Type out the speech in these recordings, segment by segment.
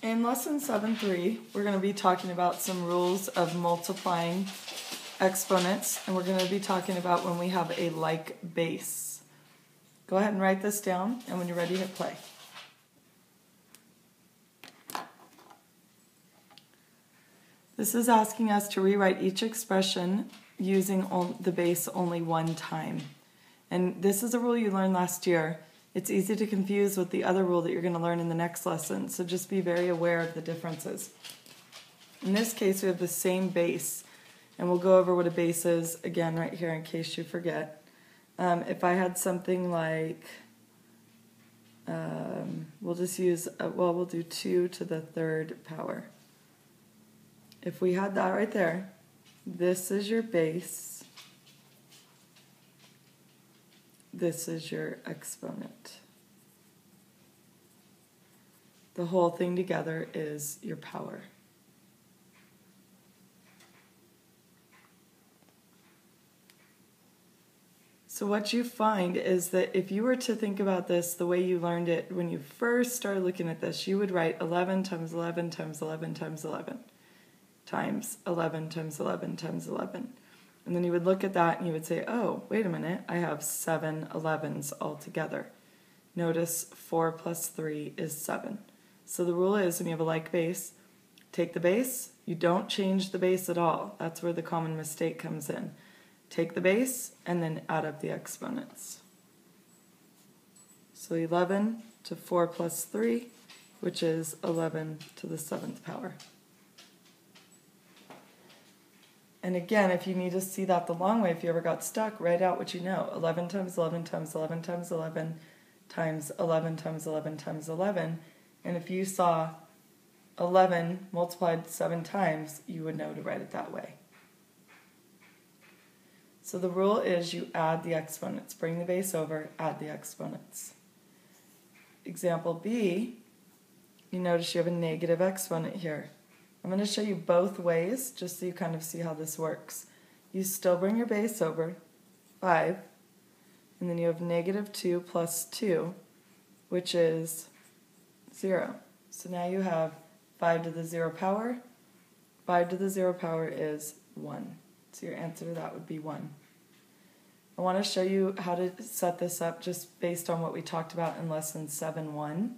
In lesson 7.3, we're going to be talking about some rules of multiplying exponents, and we're going to be talking about when we have a like base. Go ahead and write this down, and when you're ready, hit play. This is asking us to rewrite each expression using the base only one time. And this is a rule you learned last year. It's easy to confuse with the other rule that you're going to learn in the next lesson, so just be very aware of the differences. In this case, we have the same base, and we'll go over what a base is again right here in case you forget. If I had something like, we'll just use, we'll do 2 to the third power. If we had that right there, this is your base, this is your exponent. The whole thing together is your power. So what you find is that if you were to think about this the way you learned it when you first started looking at this, you would write 11 times 11 times 11 times 11 times 11 times 11 times 11. And then you would look at that and you would say, oh, wait a minute, I have 7 11s altogether. Notice 4 plus 3 is 7. So the rule is when you have a like base, take the base, you don't change the base at all. That's where the common mistake comes in. Take the base and then add up the exponents. So 11 to 4 plus 3, which is 11 to the 7th power. And again, if you need to see that the long way, if you ever got stuck, write out what you know. 11 times 11 times 11 times 11 times 11 times 11 times 11. And if you saw 11 multiplied 7 times, you would know to write it that way. So the rule is you add the exponents. Bring the base over, add the exponents. Example B, you notice you have a negative exponent here. I'm going to show you both ways just so you kind of see how this works. You still bring your base over, 5, and then you have negative 2 plus 2, which is 0. So now you have 5 to the 0 power. 5 to the 0 power is 1. So your answer to that would be 1. I want to show you how to set this up just based on what we talked about in lesson 7.1.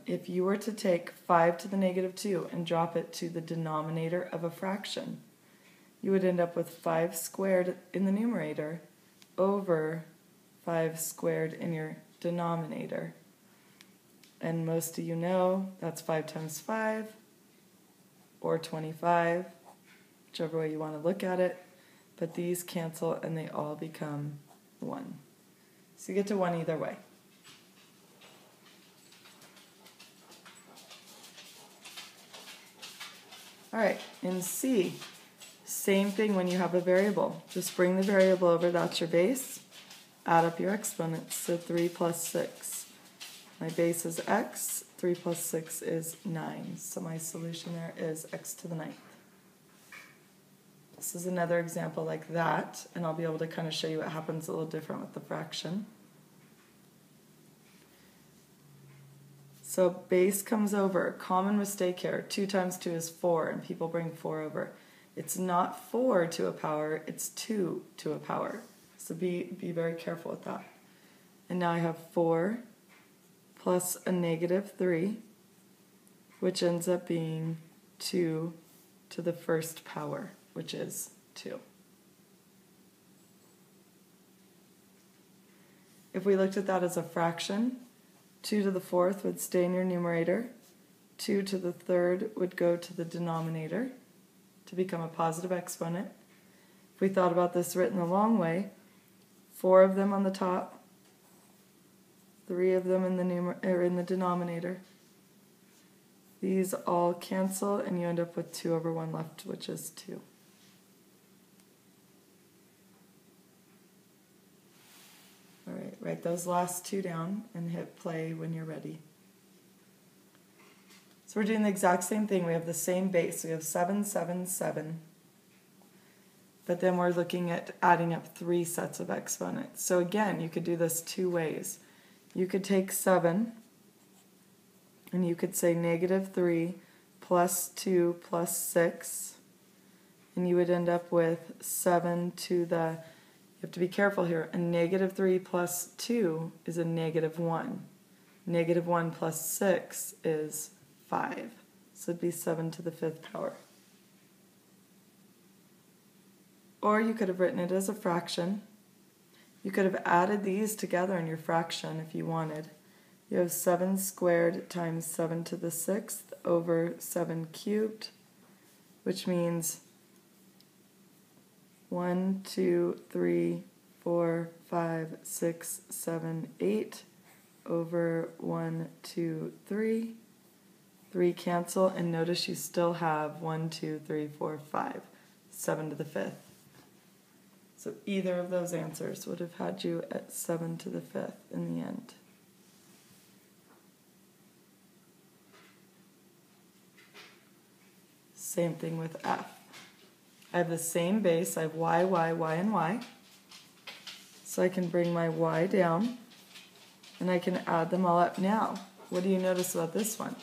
If you were to take 5 to the negative 2 and drop it to the denominator of a fraction, you would end up with 5 squared in the numerator over 5 squared in your denominator. And most of you know that's 5 times 5, or 25, whichever way you want to look at it. But these cancel and they all become 1. So you get to 1 either way. Alright, in C, same thing when you have a variable. Just bring the variable over, that's your base. Add up your exponents, so 3 plus 6. My base is x, 3 plus 6 is 9. So my solution there is x to the 9th. This is another example like that, and I'll be able to kind of show you what happens a little different with the fraction. So base comes over. Common mistake here. 2 times 2 is 4, and people bring 4 over. It's not 4 to a power, it's 2 to a power. So be very careful with that. And now I have 4 plus a negative 3, which ends up being 2 to the first power, which is 2. If we looked at that as a fraction, 2 to the 4th would stay in your numerator, 2 to the 3rd would go to the denominator to become a positive exponent. If we thought about this written the long way, 4 of them on the top, 3 of them in the denominator. These all cancel and you end up with 2 over 1 left, which is 2. Alright, write those last 2 down and hit play when you're ready. So we're doing the exact same thing. We have the same base. We have 7, 7, 7. But then we're looking at adding up 3 sets of exponents. So again, you could do this 2 ways. You could take 7 And you could say -3 plus 2 plus 6. And you would end up with 7 to the, you have to be careful here, a -3 plus 2 is a -1. -1 plus 6 is 5. So it'd be 7 to the 5th power. Or you could have written it as a fraction. You could have added these together in your fraction if you wanted. You have 7 squared times 7 to the 6th over 7 cubed, which means 1, 2, 3, 4, 5, 6, 7, 8 over 1, 2, 3. 3 cancel, and notice you still have 1, 2, 3, 4, 5, 7 to the 5th. So either of those answers would have had you at 7 to the 5th in the end. Same thing with F. I have the same base. I have y, y, y, and y. So I can bring my y down, and I can add them all up now. What do you notice about this one?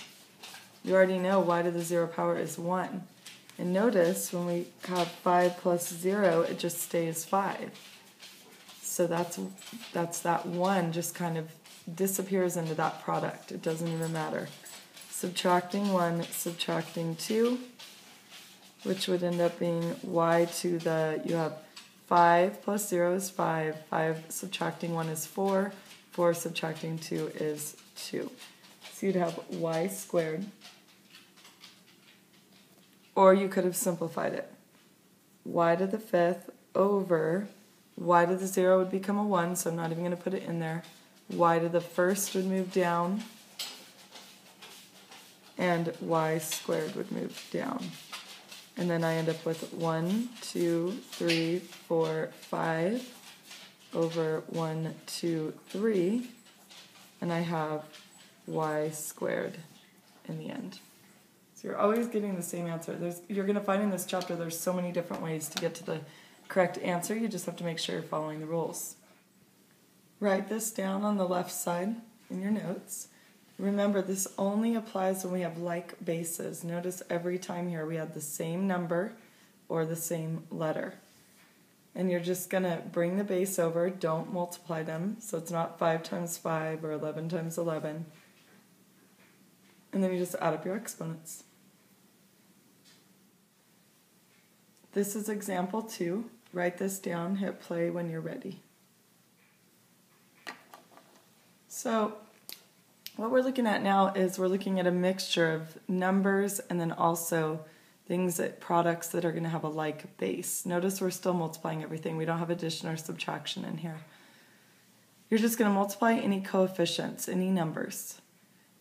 You already know y to the 0 power is 1. And notice when we have 5 plus 0, it just stays 5. So that's that 1 just kind of disappears into that product. It doesn't even matter. Subtracting 1, subtracting 2, which would end up being y to the, you have 5 plus 0 is 5, 5 subtracting 1 is 4, 4 subtracting 2 is 2. So you'd have y squared. Or you could have simplified it. Y to the 5th over y to the 0 would become a 1, so I'm not even going to put it in there. Y to the 1st would move down, and y squared would move down. And then I end up with 1, 2, 3, 4, 5 over 1, 2, 3, and I have y squared in the end. So you're always getting the same answer. You're going to find in this chapter there's so many different ways to get to the correct answer. You just have to make sure you're following the rules. Write this down on the left side in your notes. Remember, this only applies when we have like bases. Notice every time here we have the same number or the same letter. And you're just going to bring the base over. Don't multiply them. So it's not 5 times 5 or 11 times 11. And then you just add up your exponents. This is example 2. Write this down, hit play when you're ready. So what we're looking at now is we're looking at a mixture of numbers and then also products that are going to have a like base. Notice we're still multiplying everything. We don't have addition or subtraction in here. You're just going to multiply any coefficients, any numbers.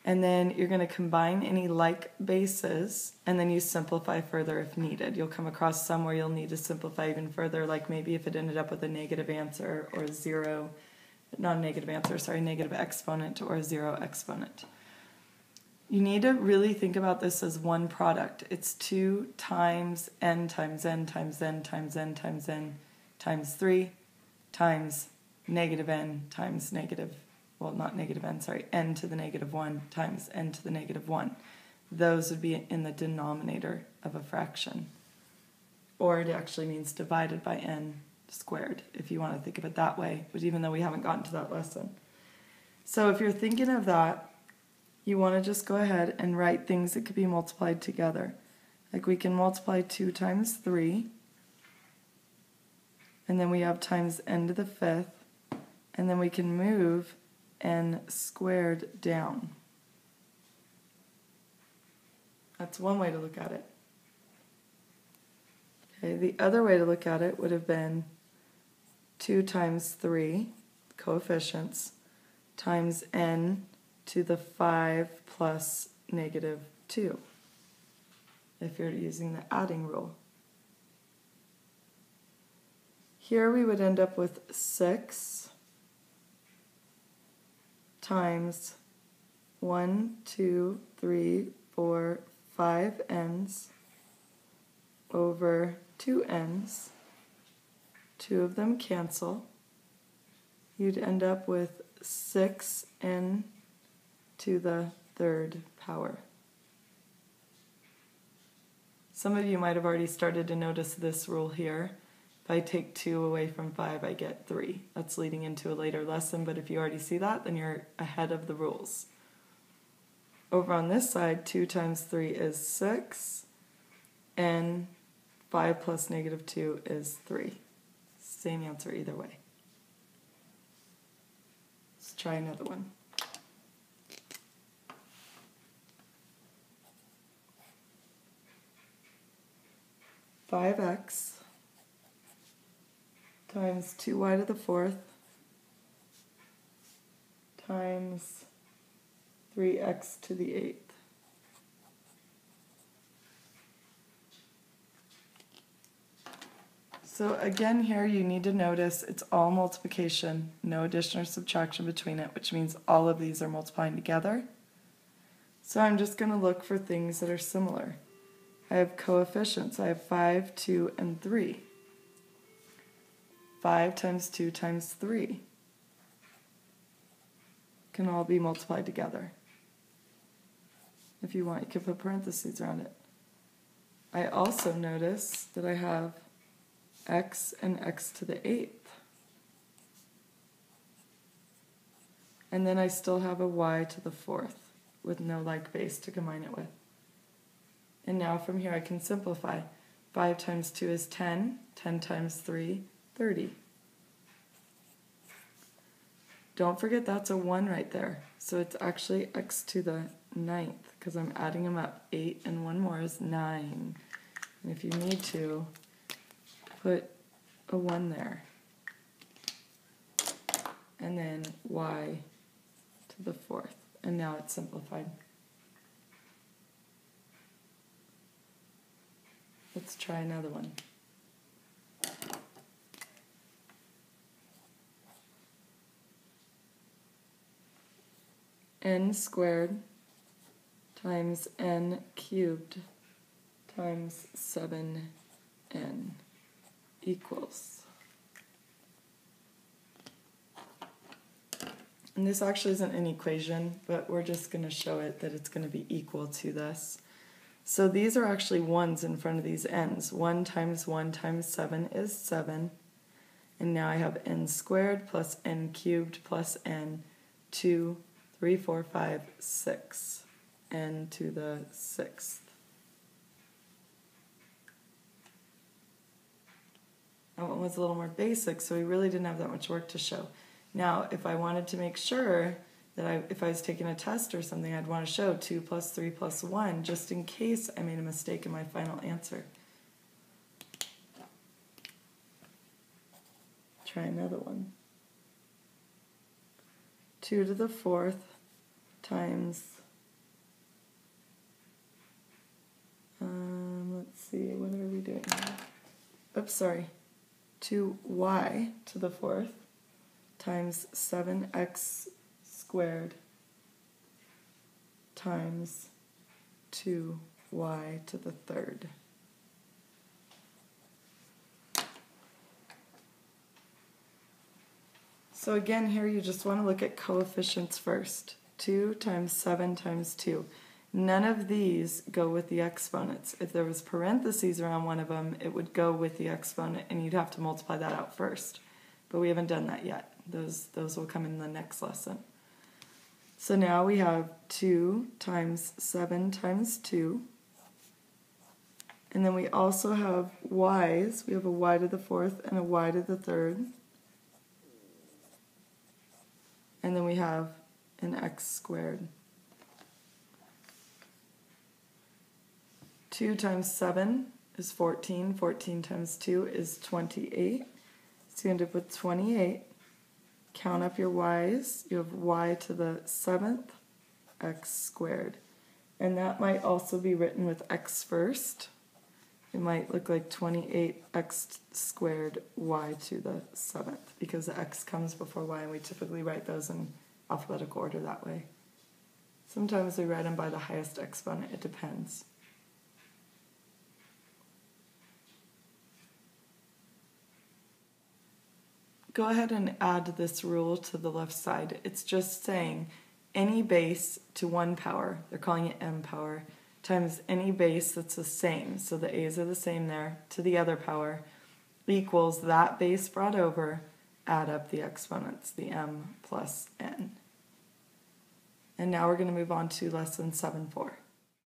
And then you're going to combine any like bases, and then you simplify further if needed. You'll come across some where you'll need to simplify even further, like maybe if it ended up with a negative answer or a zero, not a negative answer, sorry, negative exponent or a zero exponent. You need to really think about this as one product. It's 2 times n times n times n times n times n times 3 times negative n times negative, well, not negative n, sorry, n to the negative 1 times n to the negative 1. Those would be in the denominator of a fraction. Or it actually means divided by n squared, if you want to think of it that way, but even though we haven't gotten to that lesson. So if you're thinking of that, you want to just go ahead and write things that could be multiplied together. Like we can multiply 2 times 3, and then we have times n to the 5th, and then we can move n squared down. That's one way to look at it. Okay, the other way to look at it would have been 2 times 3, coefficients, times n to the 5 plus negative 2, if you're using the adding rule. Here we would end up with 6 times 1, 2, 3, 4, 5 n's over 2 n's. 2 of them cancel. You'd end up with 6n to the third power. Some of you might have already started to notice this rule here. If I take 2 away from 5, I get 3. That's leading into a later lesson, but if you already see that, then you're ahead of the rules. Over on this side, 2 times 3 is 6, and 5 plus negative 2 is 3. Same answer either way. Let's try another one. 5x times 2y to the 4th times 3x to the 8th. So again here you need to notice it's all multiplication, no addition or subtraction between it, which means all of these are multiplying together. So I'm just going to look for things that are similar. I have coefficients. I have 5, 2, and 3. 5 times 2 times 3 can all be multiplied together. If you want, you could put parentheses around it. I also notice that I have x and x to the 8th. And then I still have a y to the 4th with no like base to combine it with. And now from here I can simplify. 5 times 2 is 10, 10 times 3, 30. Don't forget that's a 1 right there. So it's actually x to the 9th because I'm adding them up. 8 and 1 more is 9. And if you need to, put a 1 there. And then y to the 4th. And now it's simplified. Let's try another one. N squared times n cubed times 7n equals. And this actually isn't an equation, but we're just going to show it that it's going to be equal to this. So these are actually 1s in front of these n's. 1 times 7 is 7. And now I have n squared plus n cubed plus n, 2, 3, 4, 5, 6. N to the 6th. That one was a little more basic, so we really didn't have that much work to show. Now, if I wanted to make sure that if I was taking a test or something, I'd want to show 2 plus 3 plus 1, just in case I made a mistake in my final answer. Try another one. 2 to the 4th times, let's see, what are we doing here? Oops, sorry. 2y to the 4th times 7x squared times 2y to the 3rd. So again, here you just want to look at coefficients first. 2 times 7 times 2. None of these go with the exponents. If there was parentheses around one of them, it would go with the exponent, and you'd have to multiply that out first. But we haven't done that yet. Those will come in the next lesson. So now we have 2 times 7 times 2. And then we also have y's. We have a y to the 4th and a y to the 3rd. And then we have an x squared. 2 times 7 is 14. 14 times 2 is 28. So you end up with 28. Count up your y's. You have y to the 7th, x squared. And that might also be written with x first. It might look like 28x squared y to the 7th, because the x comes before y, and we typically write those in alphabetical order that way. Sometimes we write them by the highest exponent. It depends. Go ahead and add this rule to the left side. It's just saying any base to one power, they're calling it m power, times any base that's the same, so the a's are the same there, to the other power, equals that base brought over, add up the exponents, the m plus n. And now we're going to move on to lesson 7.4.